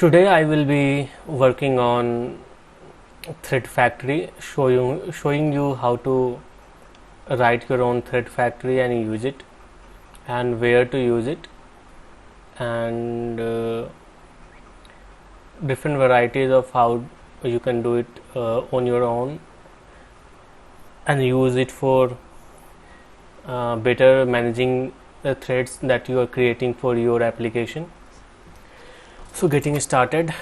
Today I will be working on Thread Factory, showing you how to write your own Thread Factory and use it, and where to use it, and different varieties of how you can do it on your own and use it for better managing the threads that you are creating for your application. So getting started.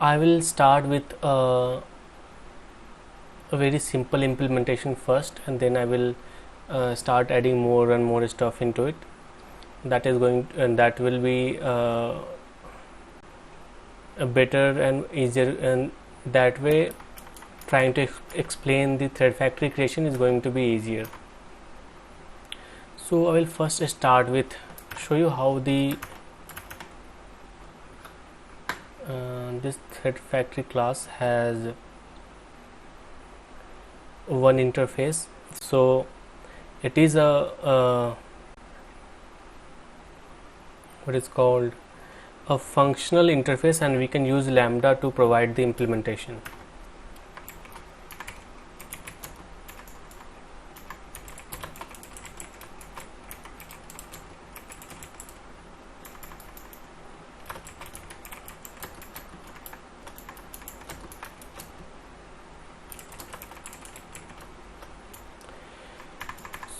I will start with a very simple implementation first, and then I will start adding more and more stuff into it. That is going and that will be a better and easier, and that way trying to explain the thread factory creation is going to be easier. So I will first start with show you how the this thread factory class has one interface. So it is a what is called a functional interface, and we can use Lambda to provide the implementation.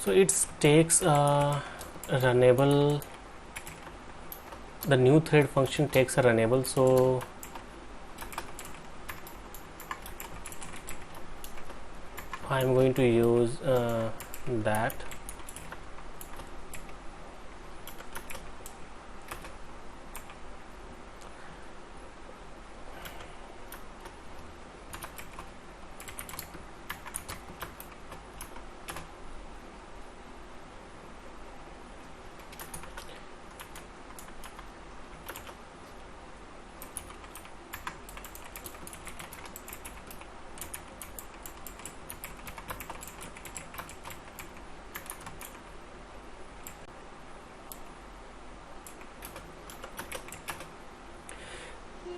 So it takes a runnable, the new thread function takes a runnable, so I'm going to use that.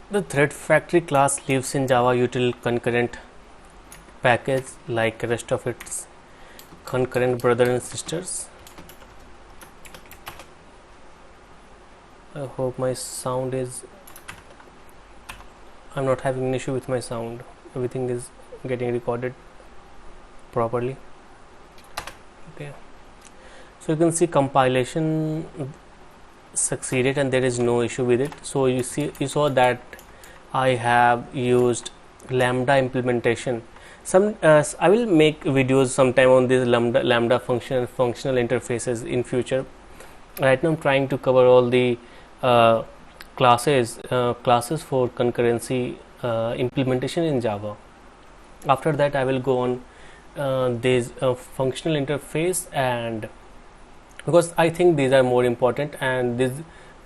The thread factory class lives in Java util concurrent package like rest of its concurrent brother and sisters. I hope my sound is, I'm not having an issue with my sound. Everything is getting recorded properly. Okay, so you can see compilation succeeded and there is no issue with it. So you saw that I have used Lambda implementation. I will make videos sometime on this Lambda functional interfaces in future. Right now I'm trying to cover all the classes for concurrency implementation in Java. After that I will go on this functional interface, and because I think these are more important, and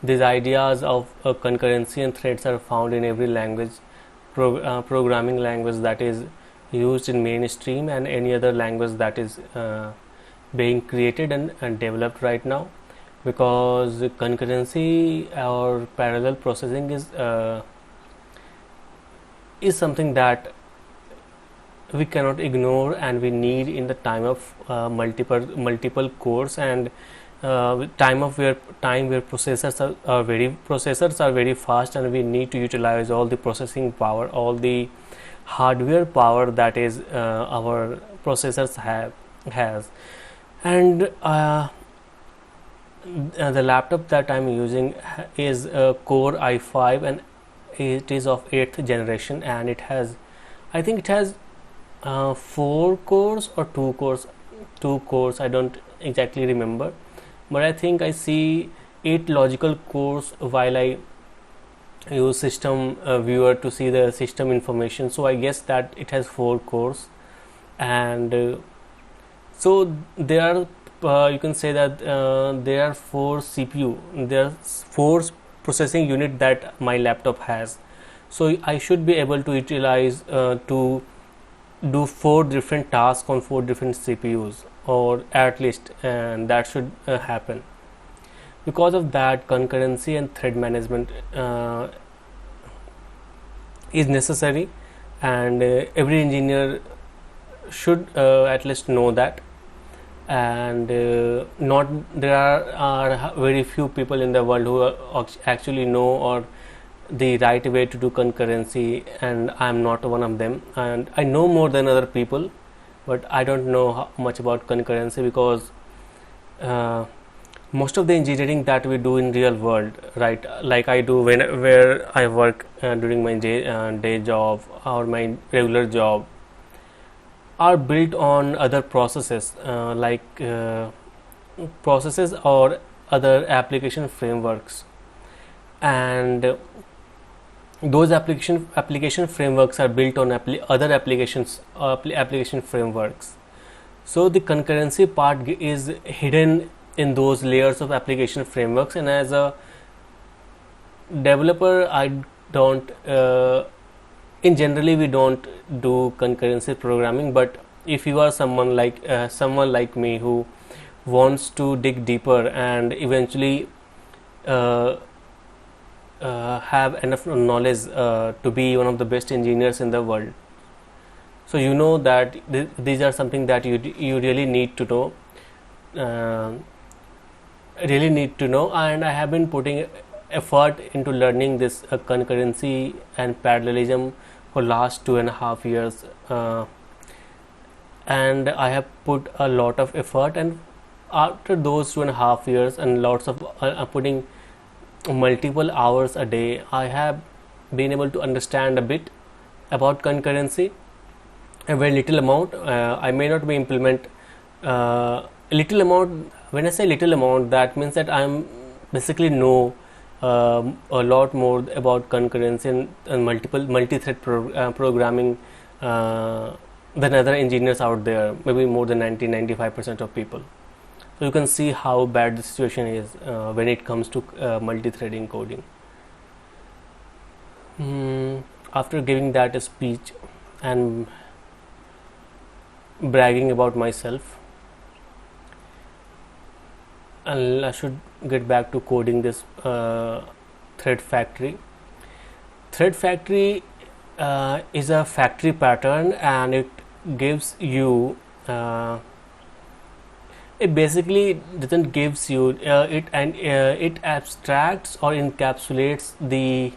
these ideas of concurrency and threads are found in every language, programming language that is used in mainstream, and any other language that is being created and developed right now, because concurrency or parallel processing is something that we cannot ignore, and we need in the time of multiple cores, and time where processors are very fast, and we need to utilize all the processing power, all the hardware power that is our processors has. And the laptop that I'm using is a Core i5, and it is of 8th generation, and it has, I think it has 4 cores or 2 cores. 2 cores, I don't exactly remember, but I think I see 8 logical cores while I use system viewer to see the system information. So I guess that it has 4 cores, and so there are you can say that there are 4 CPU, there are 4 processing unit that my laptop has. So I should be able to utilize to do 4 different tasks on 4 different CPUs, or at least, and that should happen. Because of that, concurrency and thread management is necessary, and every engineer should at least know that. And not there are very few people in the world who actually know or the right way to do concurrency, and I'm not one of them. And I know more than other people, but I don't know much about concurrency, because most of the engineering that we do in real world, right, like I do where I work during my day job or my regular job, are built on other processes, processes or other application frameworks. And those application frameworks are built on other application frameworks. So the concurrency part is hidden in those layers of application frameworks, and as a developer, I don't in generally we don't do concurrency programming. But if you are someone like me who wants to dig deeper and eventually have enough knowledge to be one of the best engineers in the world, so you know that these are something that you really need to know, and I have been putting effort into learning this concurrency and parallelism for last 2.5 years, and I have put a lot of effort. And after those 2.5 years and lots of putting multiple hours a day, I have been able to understand a bit about concurrency, a very little amount. I may not be implement little amount. When I say little amount, that means that I'm basically know a lot more about concurrency and multi-thread programming than other engineers out there, maybe more than 90-95% of people. So you can see how bad the situation is when it comes to multi-threading coding. After giving that a speech and bragging about myself, I should get back to coding this thread factory. Thread factory is a factory pattern, and it gives you it basically doesn't gives you it abstracts or encapsulates the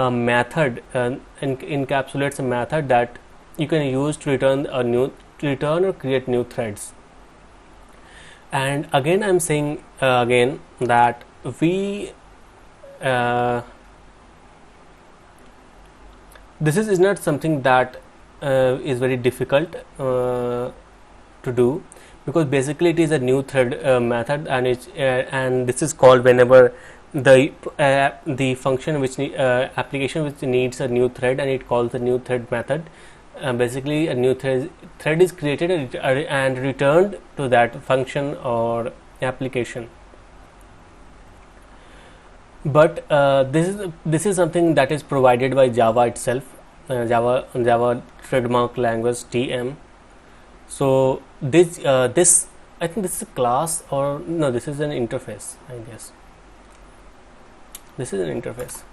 method, encapsulates a method that you can use to return or create new threads. And again, I'm saying again that we this is not something that is very difficult to do, because basically it is a new thread method, and it's and this is called whenever the function which application which needs a new thread, and it calls the new thread method. Basically a new thread is created and returned to that function or application. But this is something that is provided by Java itself, Java trademark language TM. So this I think this is a class, or no, this is an interface. I guess this is an interface.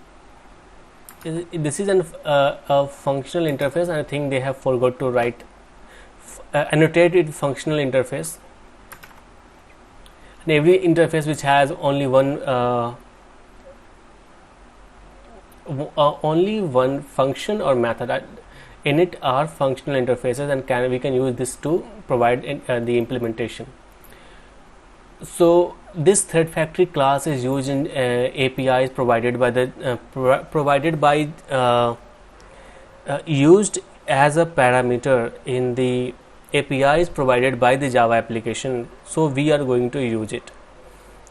This is a functional interface, and I think they have forgot to write annotated functional interface. And every interface which has only one function or method in it are functional interfaces, and we can use this to provide the implementation. So this thread factory class is used in APIs provided by the used as a parameter in the APIs provided by the Java application. So we are going to use it.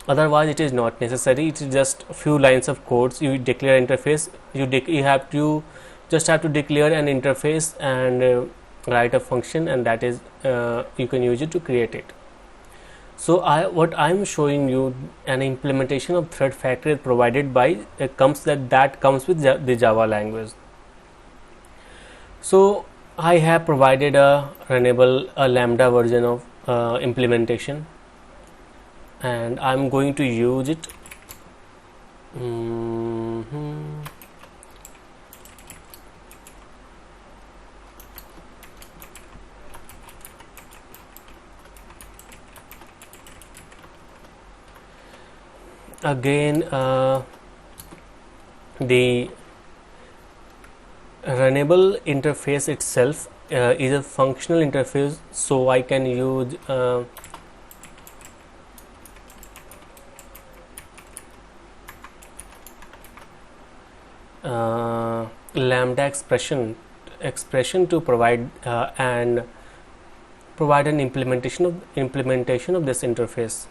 Otherwise, it is not necessary. It is just a few lines of codes. You declare interface. You have to just have to declare an interface and write a function, and that is you can use it to create it. So what I'm showing you an implementation of thread factory provided by comes with the Java language. So I have provided a lambda version of implementation, and I'm going to use it. Again, the runnable interface itself is a functional interface, so I can use lambda expression to provide and provide an implementation of this interface.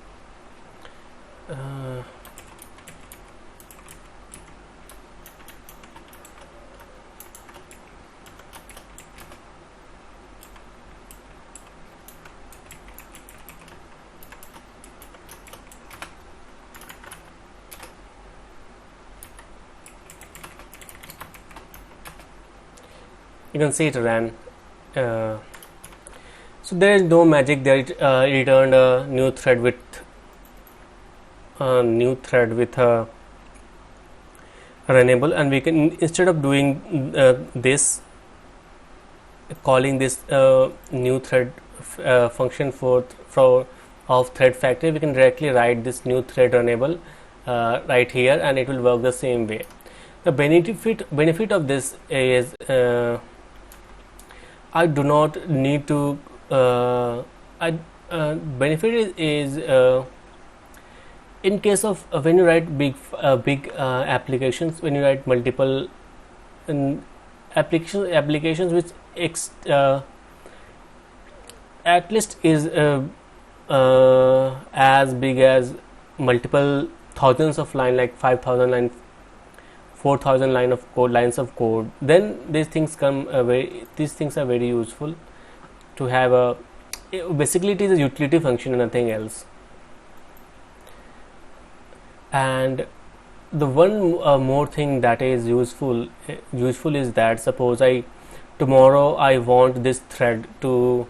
You can see it ran. So there is no magic there. It returned a new thread with a runnable, and we can, instead of doing this, calling this new thread function of thread factory, we can directly write this new thread runnable right here, and it will work the same way. The benefit of this is I do not need to benefit is in case of when you write big applications, when you write multiple applications which at least is as big as multiple thousands of lines, like 5,000 line, 4,000 lines of code, then these things are very useful to have a, basically it is a utility function and nothing else. And the one more thing that is useful is that suppose tomorrow I want this thread to,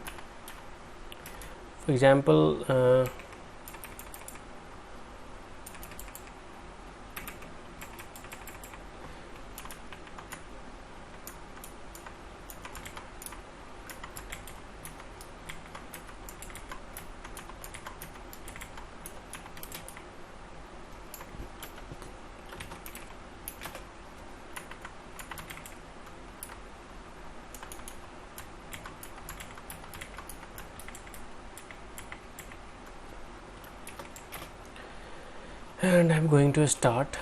for example, and I'm going to start.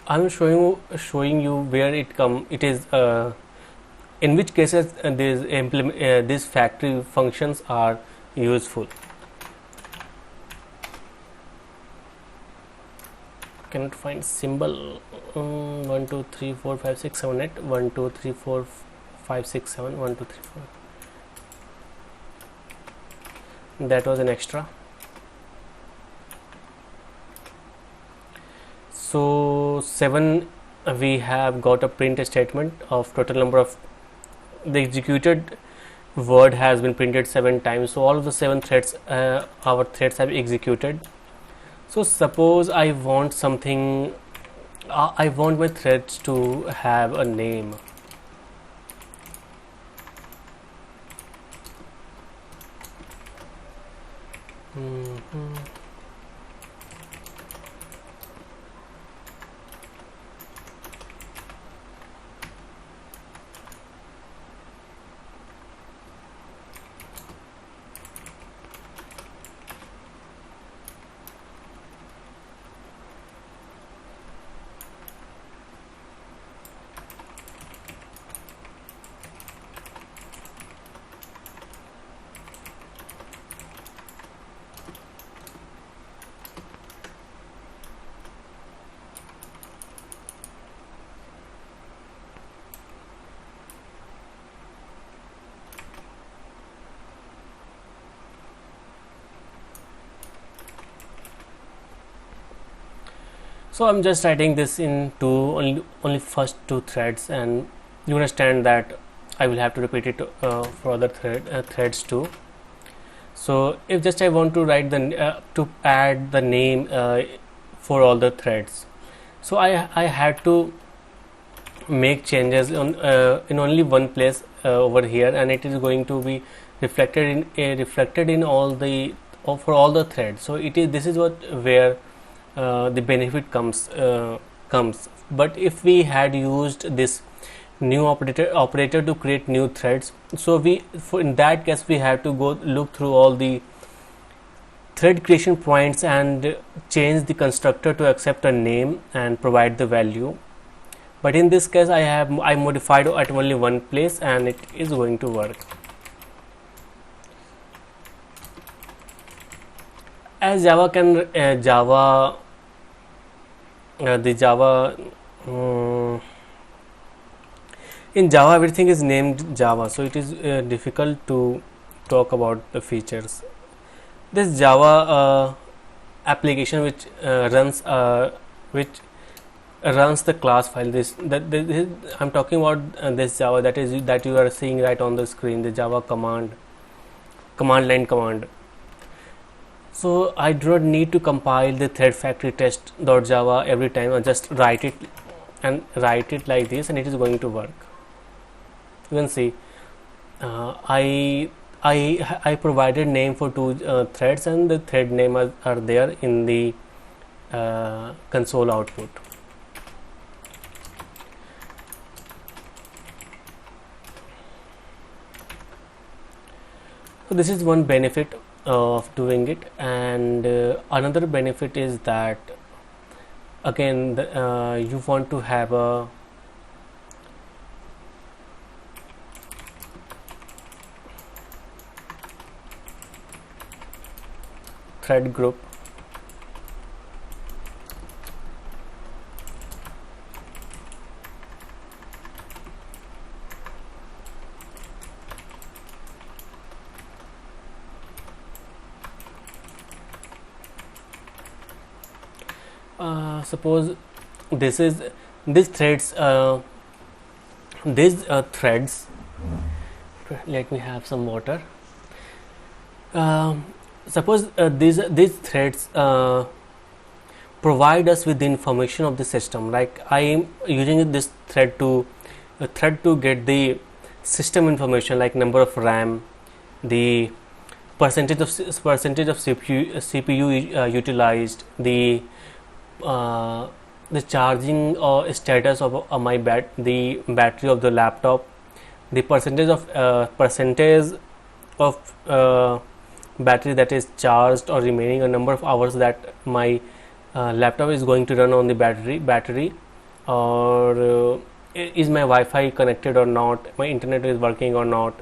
I'm showing you where it is in which cases these factory functions are useful. Cannot find symbol. 1 2 3 4 5 6 7 8 1 2 3 4 5 6 7 1 2 3 4. That was an extra. So 7, we have got a print statement of total number of the executed word has been printed 7 times. So all of the 7 threads, our threads have executed. So suppose I want something, I want my threads to have a name. Mhm. So I'm just writing this into only first two threads, and you understand that I will have to repeat it for other threads too. So if just I want to write the to add the name for all the threads, so I had to make changes on in only one place over here, and it is going to be reflected in all the for all the threads. So it is, this is what where the benefit comes. But if we had used this new operator to create new threads, so in that case we have to go look through all the thread creation points and change the constructor to accept a name and provide the value. But in this case I modified at only one place, and it is going to work. As Java can the Java in Java everything is named Java, so it is difficult to talk about the features. This Java application which runs the class file, this I'm talking about this Java that you are seeing right on the screen, the Java command line command. So I do not need to compile the thread factory test.java every time. I just write it like this, and it is going to work. You can see I provided name for two threads, and the thread name are there in the console output. So this is one benefit of doing it, and another benefit is that again you want to have a thread group. Suppose this is these threads let me have some water. Suppose these threads provide us with the information of the system. Like I am using this thread to get the system information, like number of RAM, the percentage of CPU utilized, the charging status of the battery of the laptop, the percentage of battery that is charged or remaining, a number of hours that my laptop is going to run on the battery, or is my Wi-Fi connected or not, my internet is working or not.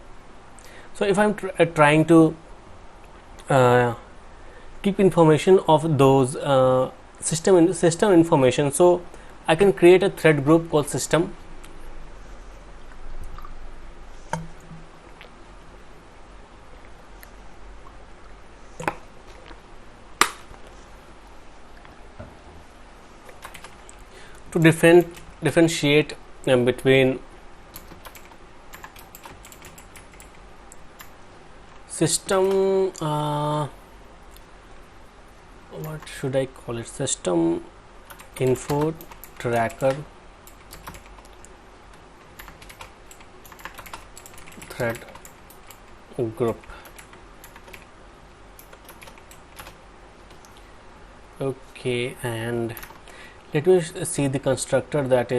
So if I'm trying to keep information of those system information, so I can create a thread group called system. To differentiate between system, what should I call it, system info tracker thread group. Okay, and let me see the constructor that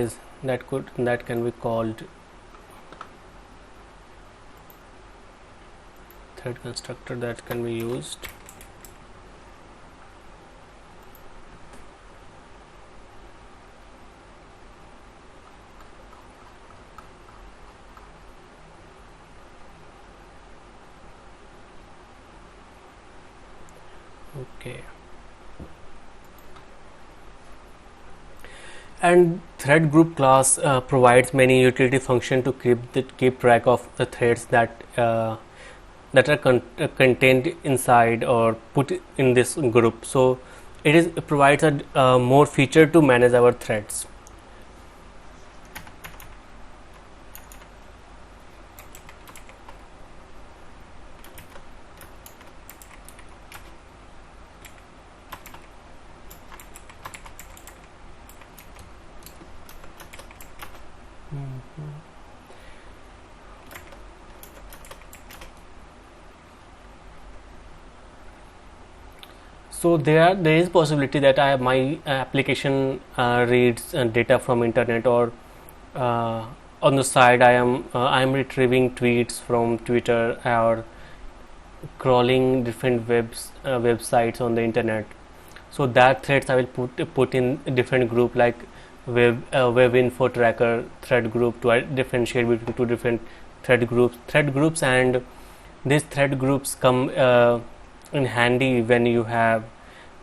can be called thread constructor that can be used. Okay, and thread group class provides many utility function to keep track of the threads that are contained inside or put in this group. So it provides a more feature to manage our threads. So there is possibility that my application reads data from internet, or on the side I am retrieving tweets from Twitter, or crawling different websites on the internet. So that threads I will put in a different group, like web info tracker thread group, to differentiate between two different thread groups. And these thread groups come in handy when you have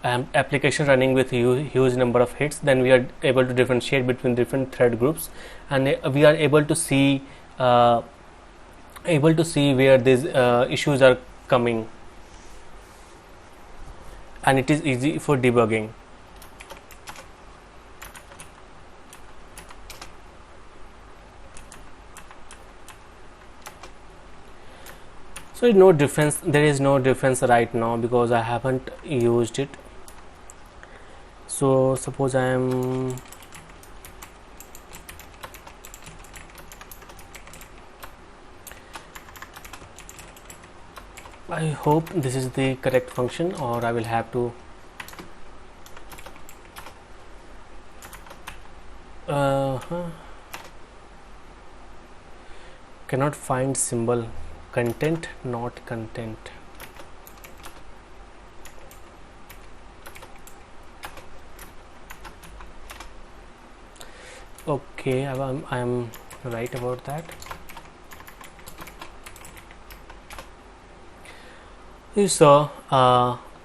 application running with huge number of hits. Then we are able to differentiate between different thread groups, and we are able to see where these issues are coming, and it is easy for debugging. So no difference, there is no difference right now because I haven't used it. So suppose I hope this is the correct function, or I will have to cannot find symbol. Content, not content. Okay, I am right about that. You saw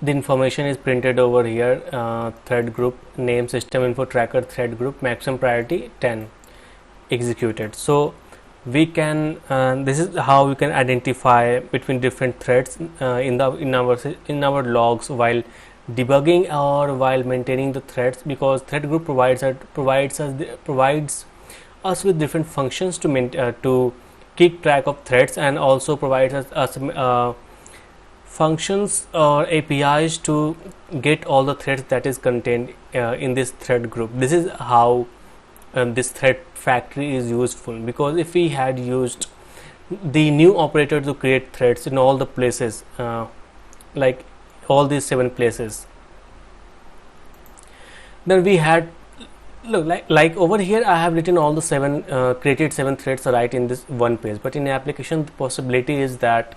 the information is printed over here. Thread group name, system info tracker thread group, maximum priority 10, executed. So we can this is how we can identify between different threads in our logs while debugging or while maintaining the threads, because thread group provides us with different functions to keep track of threads, and also provides us functions or APIs to get all the threads that is contained in this thread group. This is how this thread factory is useful, because if we had used the new operator to create threads in all the places, like all these 7 places, then we had like over here I have written all the created 7 threads right in this one page. But in application, the possibility is that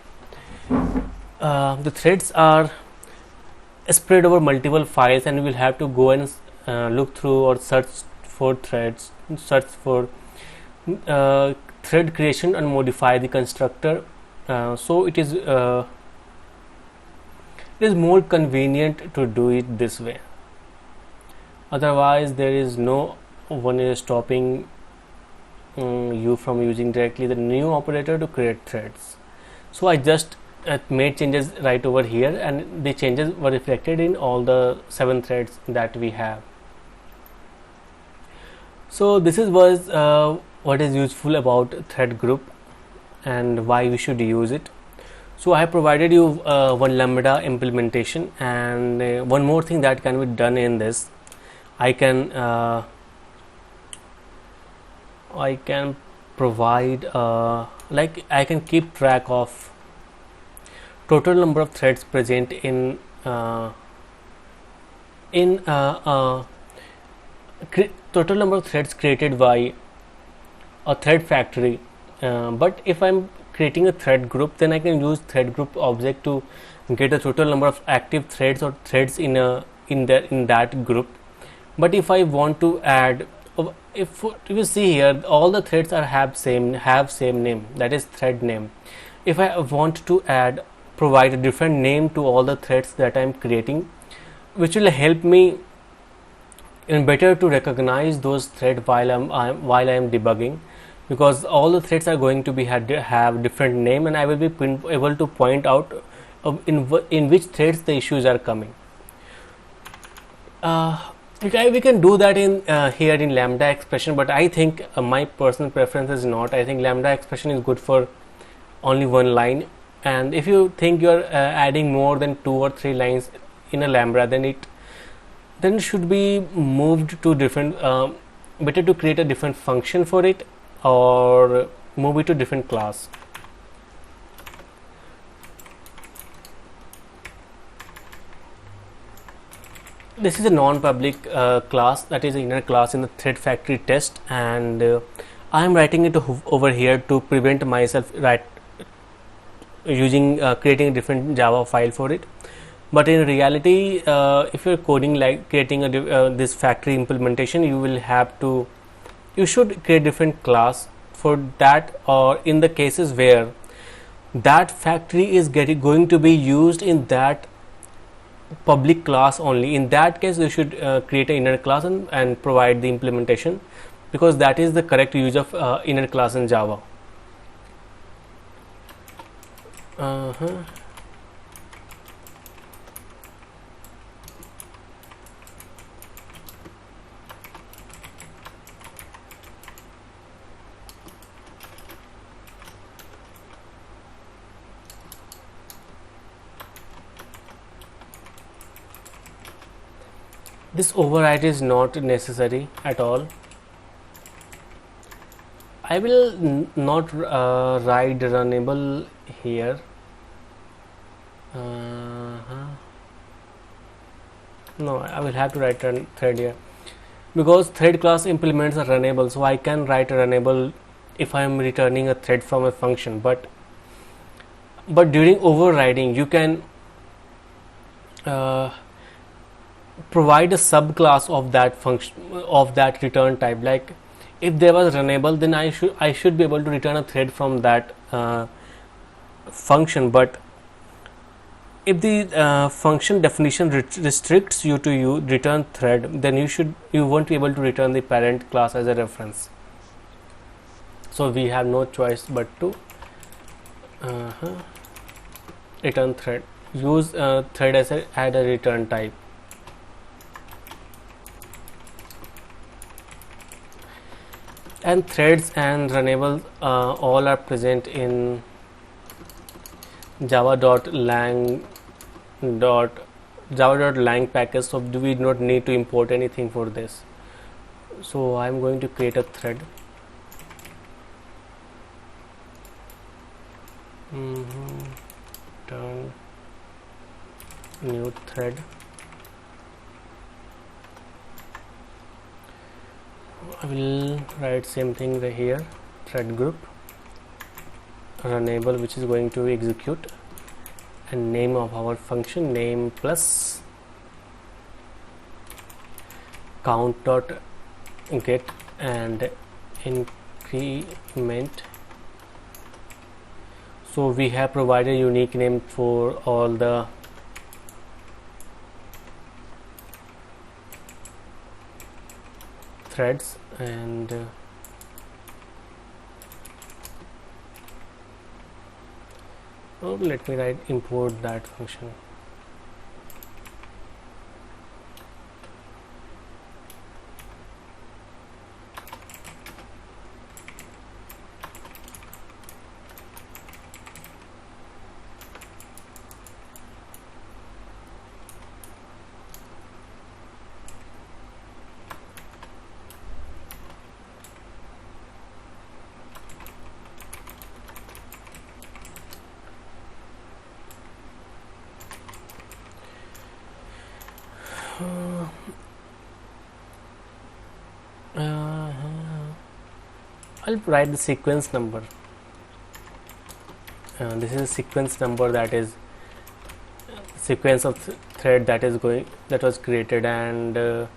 the threads are spread over multiple files, and we will have to go and look through or search for threads, search for thread creation and modify the constructor. So it is more convenient to do it this way. Otherwise, there is no one is stopping you from using directly the new operator to create threads. So I just made changes right over here, and the changes were reflected in all the 7 threads that we have. So this was what is useful about thread group and why we should use it. So I have provided you one Lambda implementation, and one more thing that can be done in this, I can provide like I can keep track of total number of threads present in in total number of threads created by a thread factory, but if I'm creating a thread group, then I can use thread group object to get a total number of active threads or threads in that group. But if I want to add, if you see here, all the threads have same name, that is thread name. If I want to provide a different name to all the threads that I'm creating, which will help me in better to recognize those threads while I'm debugging, because all the threads are going to be have different name, and I will be able to point out in which threads the issues are coming. We can do that in here in lambda expression, but I think my personal preference is not. I think lambda expression is good for only one line, and if you think you're adding more than 2 or 3 lines in a lambda, then it should be moved to different, better to create a different function for it or move it to different class. This is a non-public class, that is an inner class in the thread factory test, and I am writing it over here to prevent myself creating a different Java file for it. But in reality, if you're coding like creating this factory implementation, you should create different class for that, or in the cases where that factory is going to be used in that public class only. In that case, you should create an inner class and provide the implementation, because that is the correct use of inner class in Java. This override is not necessary at all. I will not write runnable here. No, I will have to write thread here, because thread class implements a runnable, so I can write a runnable if I am returning a thread from a function. But during overriding, you can provide a subclass of that function, of that return type. Like if there was runnable, then I should be able to return a thread from that function. But if the function definition restricts you to return thread, then you won't be able to return the parent class as a reference. So we have no choice but to return thread. Use thread as add a return type. And threads and runnable all are present in java.lang package, so we do not need to import anything for this. So I'm going to create a thread. Turn new thread. I will write same thing here, thread group, runnable, which is going to execute, and name of our function, name plus count dot get and increment. So we have provided unique name for all the threads, and let me import that function. I'll write the sequence number. This is a sequence number, that is sequence of thread that was created, and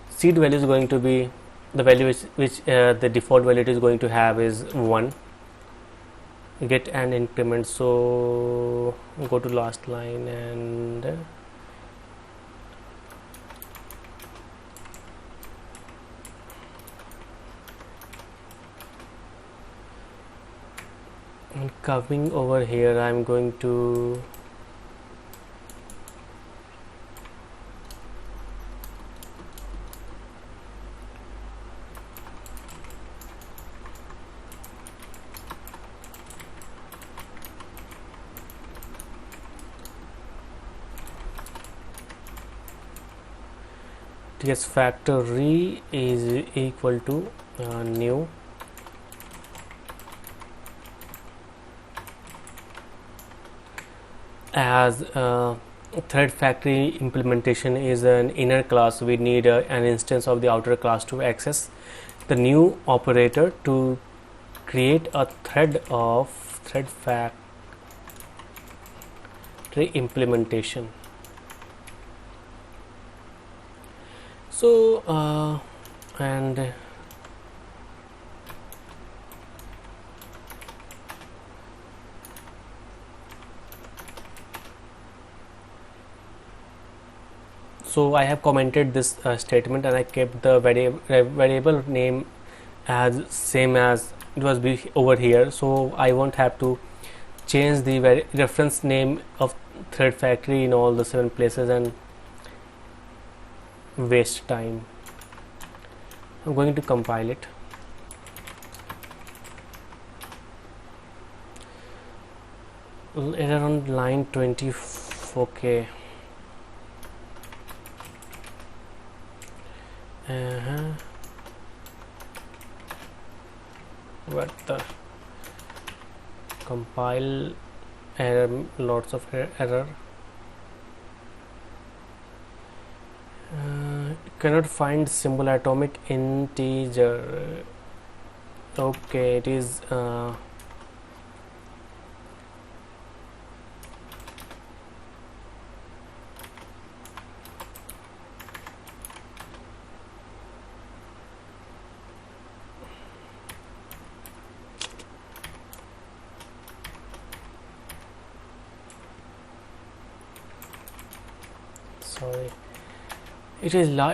seed value is going to be the value which the default value it is going to have is 1. Get an increment, so go to last line and coming over here I'm going to ts factory is equal to new as thread factory implementation is an inner class. We need an instance of the outer class to access the new operator to create a thread of thread factory implementation. So and so I have commented this statement, and I kept the variable name as same as it was over here, so I won't have to change the reference name of thread factory in all the 7 places and waste time. I'm going to compile it. Error on line 20. Okay. What the compile error, lots of error. Cannot find symbol atomic integer. Okay, it is sorry,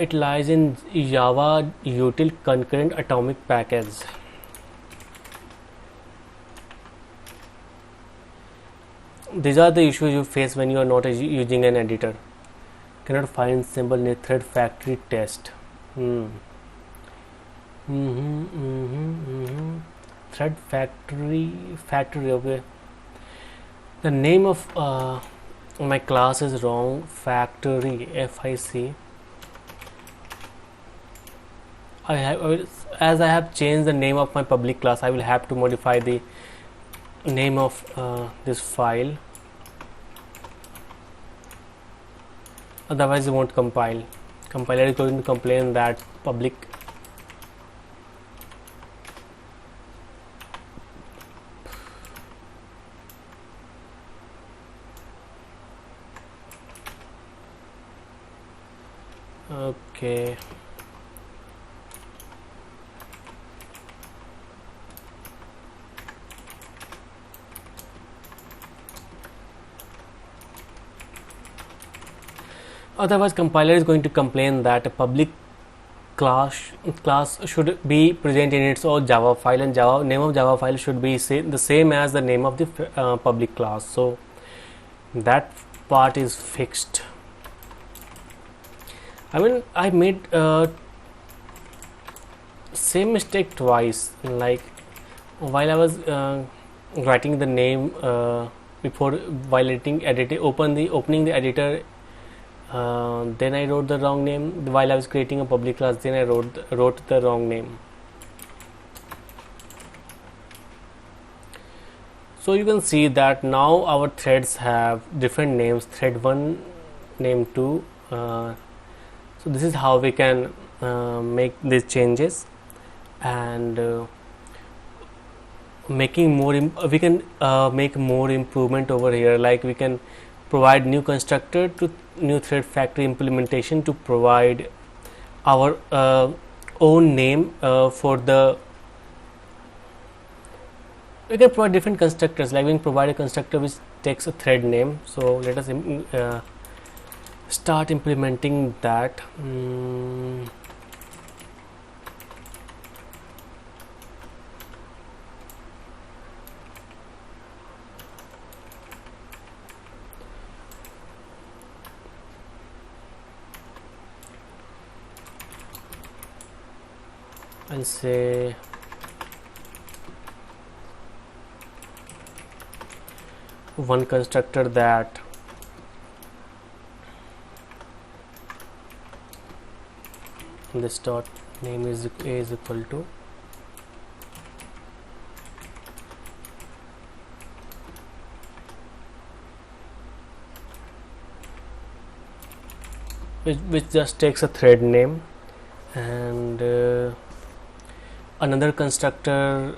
it lies in Java util concurrent atomic package. These are the issues you face when you are not using an editor. Cannot find symbol in thread factory test. Thread factory. Okay, the name of my class is wrong. Factory, FIC. As I have changed the name of my public class, I will have to modify the name of this file, otherwise it won't compile. Compiler is going to complain that public okay. Otherwise compiler is going to complain that a public class should be present in its own Java file, and name of Java file should be the same as the name of the public class. So that part is fixed. I mean, I made same mistake twice, like while I was writing the name before opening the editor, then I wrote the wrong name. While I was creating a public class, then I wrote the wrong name. So you can see that now our threads have different names, thread 1, name 2. So this is how we can make these changes, and making more we can make more improvement over here, like we can provide new constructor to new thread factory implementation to provide our own name for the, we can provide different constructors, like we can provide a constructor which takes a thread name. So let us start implementing that. I'll say one constructor that this dot name is equal to which just takes a thread name, and another constructor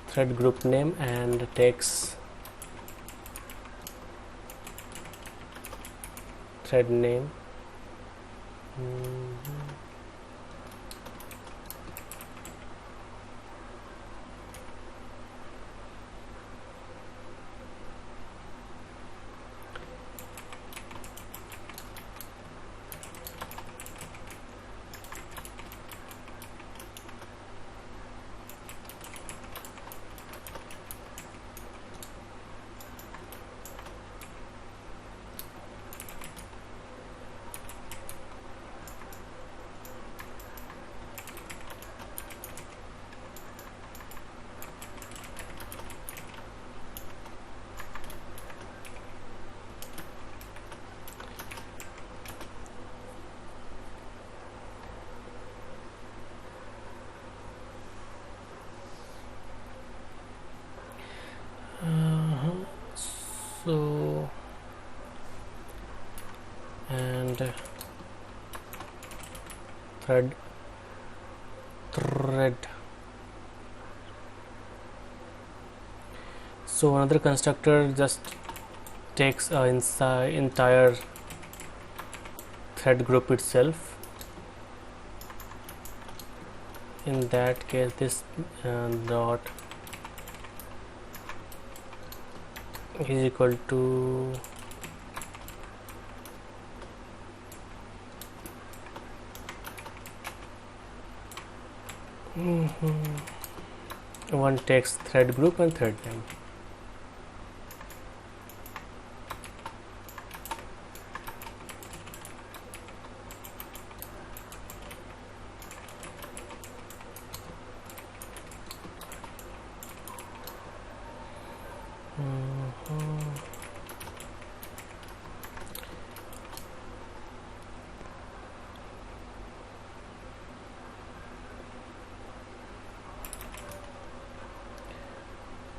thread group name and takes thread name. So and thread so another constructor just takes entire thread group itself. In that case this dot is equal to one takes thread group and thread name.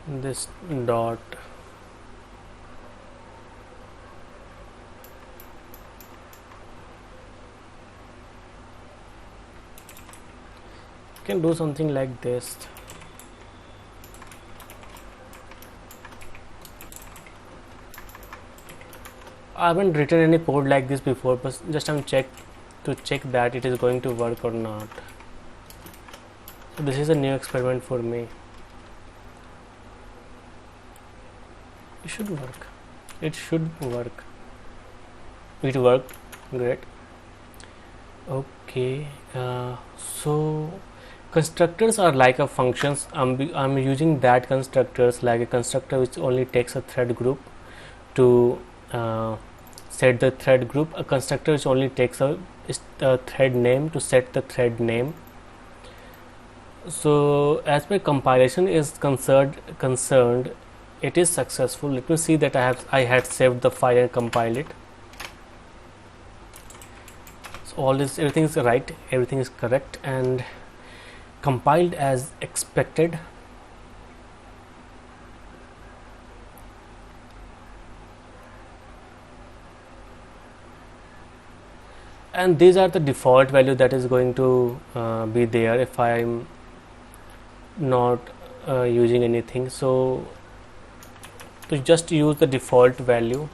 This dot can do something like this. I haven't written any code like this before, but just I'm check that it is going to work or not. So this is a new experiment for me. It should work. It worked. Great. Okay. So constructors are like a functions. I'm using that constructors like a constructor which only takes a thread group to set the thread group. A constructor which only takes a thread name to set the thread name. So as my compilation is concerned, it is successful. Let me see that I had saved the file and compiled it. So everything is right, everything is correct and compiled as expected. and these are the default value that is going to be there if I'm not using anything. So to just use the default value,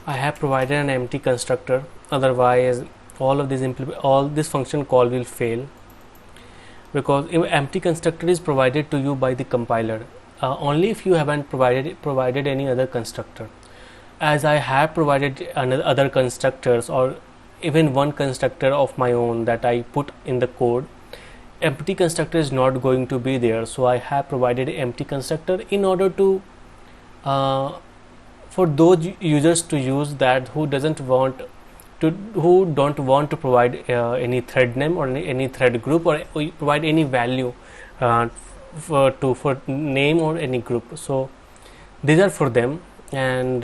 I have provided an empty constructor, otherwise all this function call will fail, because if empty constructor is provided to you by the compiler only if you haven't provided any other constructor. As I have provided other constructors, or even one constructor of my own that I put in the code, empty constructor is not going to be there. So I have provided empty constructor in order to for those users to use that who don't want to provide any thread name or any thread group, or provide any value for name or any group. So these are for them. And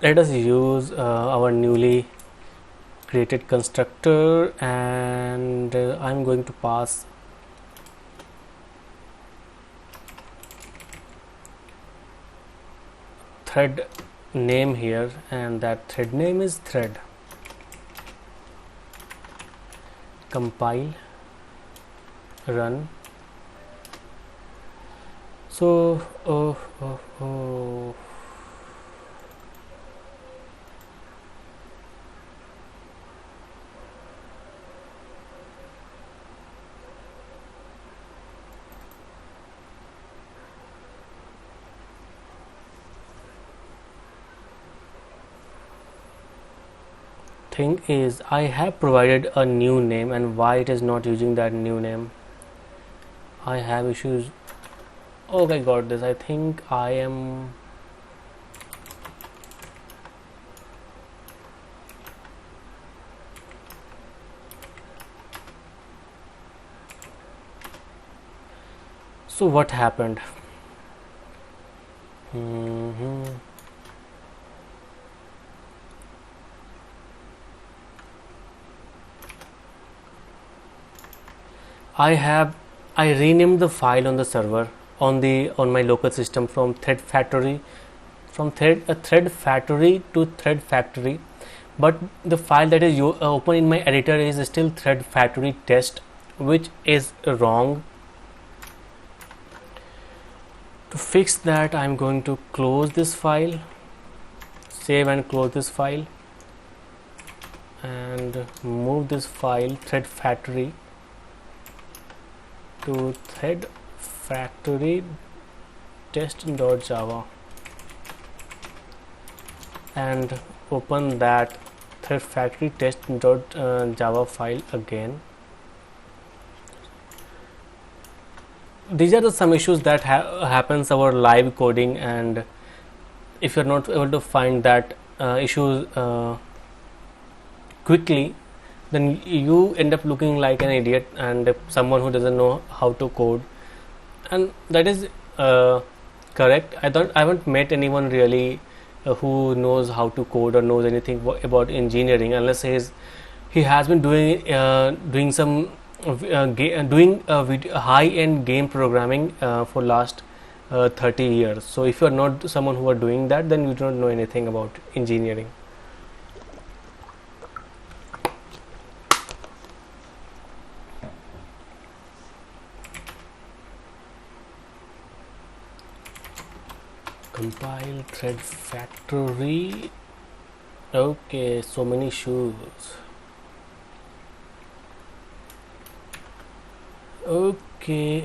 let us use our newly created constructor, and I'm going to pass thread name here, and that thread name is thread. Compile, run. So thing is, I have provided a new name, and why it is not using that new name? I have issues. Okay, got this. I think I am so what happened? I renamed the file on the server on my local system from thread factory to thread factory, but the file that is open in my editor is still thread factory test, which is wrong. To fix that, I'm going to close this file, save and close this file, and move this file thread factory to thread factory test.java, and open that thread factory test.java file again. These are some issues that happens our live coding, and if you're not able to find that issues quickly, then you end up looking like an idiot and someone who doesn't know how to code. And that is correct. I haven't met anyone really who knows how to code or knows anything about engineering, unless he has been doing some high-end game programming for last 30 years. So if you are not someone who are doing that, then you don't know anything about engineering. Compile thread factory. Okay, so many shoes. Okay.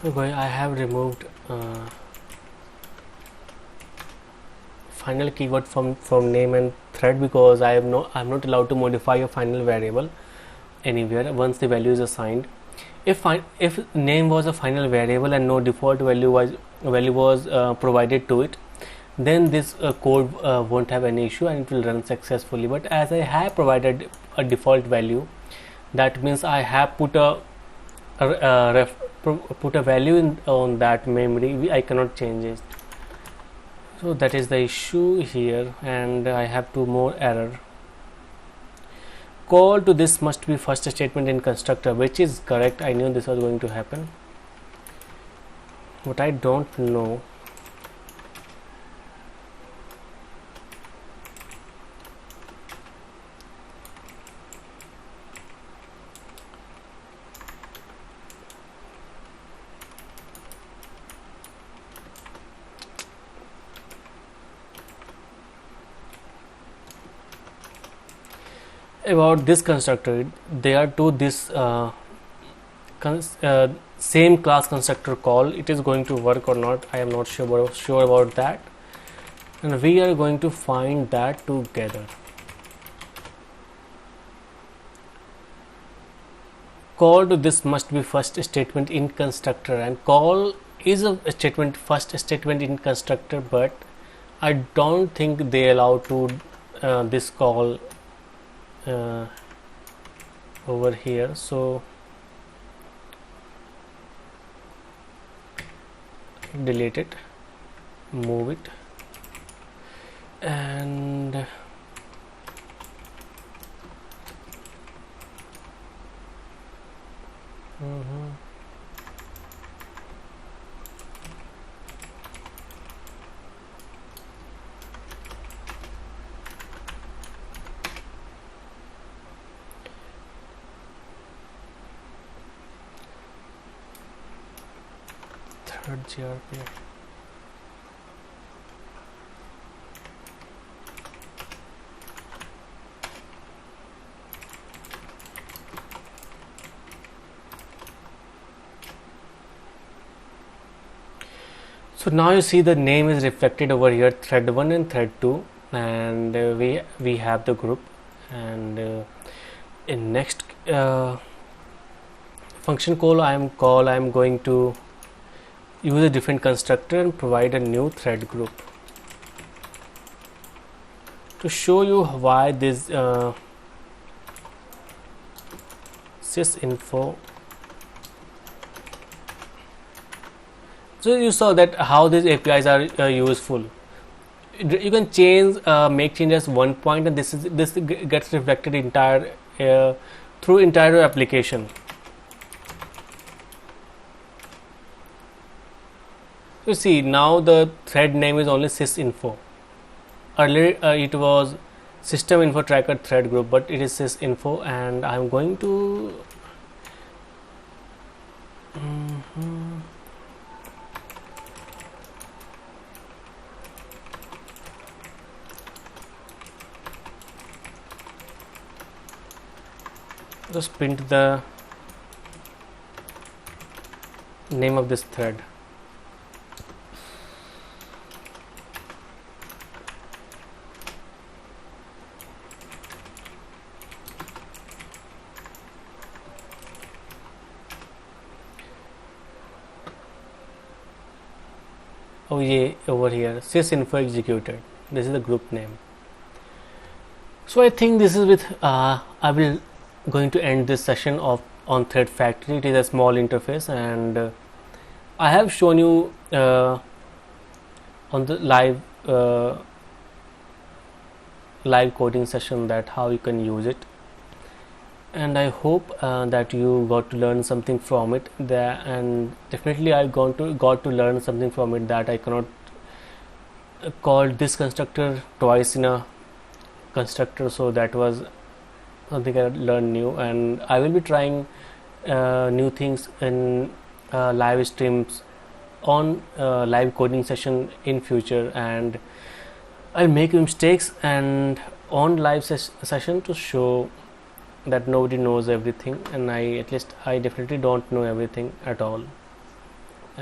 Okay, I have removed final keyword from name and thread, because I'm not allowed to modify a final variable anywhere once the value is assigned. If name was a final variable and no default value was provided to it, then this code won't have any issue and it will run successfully. But as I have provided a default value, that means I have put a value on that memory. I cannot change it. So that is the issue here, and I have two more error. Call to this must be first statement in constructor, which is correct. I knew this was going to happen, but I don't know. About this constructor, there are two this same class constructor call. It is going to work or not, I am not sure about that, and we are going to find that together. Call to this must be first statement in constructor, and call is a statement, first statement in constructor, but I don't think they allow to this call over here. So delete it, move it, and third GRP. So now you see the name is reflected over here, thread 1 and thread 2, and we have the group. And in next function call I am going to use a different constructor and provide a new thread group to show you why this sysinfo. So you saw that how these APIs are useful. You can change, make changes one point, and this gets reflected entire through entire application. You see now the thread name is only sysinfo. Earlier it was system info tracker thread group, but it is sysinfo, and I'm going to just print the name of this thread. Oh yeah, over here sysinfo executed. This is the group name. So I think this is with I will going to end this session of on Thread Factory. It is a small interface, and I have shown you on the live coding session that how you can use it, and I hope that you got to learn something from it there. And definitely I got to learn something from it, that I cannot call this constructor twice in a constructor. So that was something I learned new, and I will be trying new things in live streams on live coding session in future, and I'll make mistakes and on live session to show that nobody knows everything, and I definitely don't know everything at all.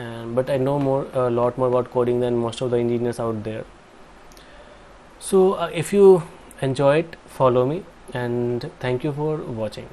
and but I know a lot more about coding than most of the engineers out there. So if you enjoy it, follow me, and thank you for watching.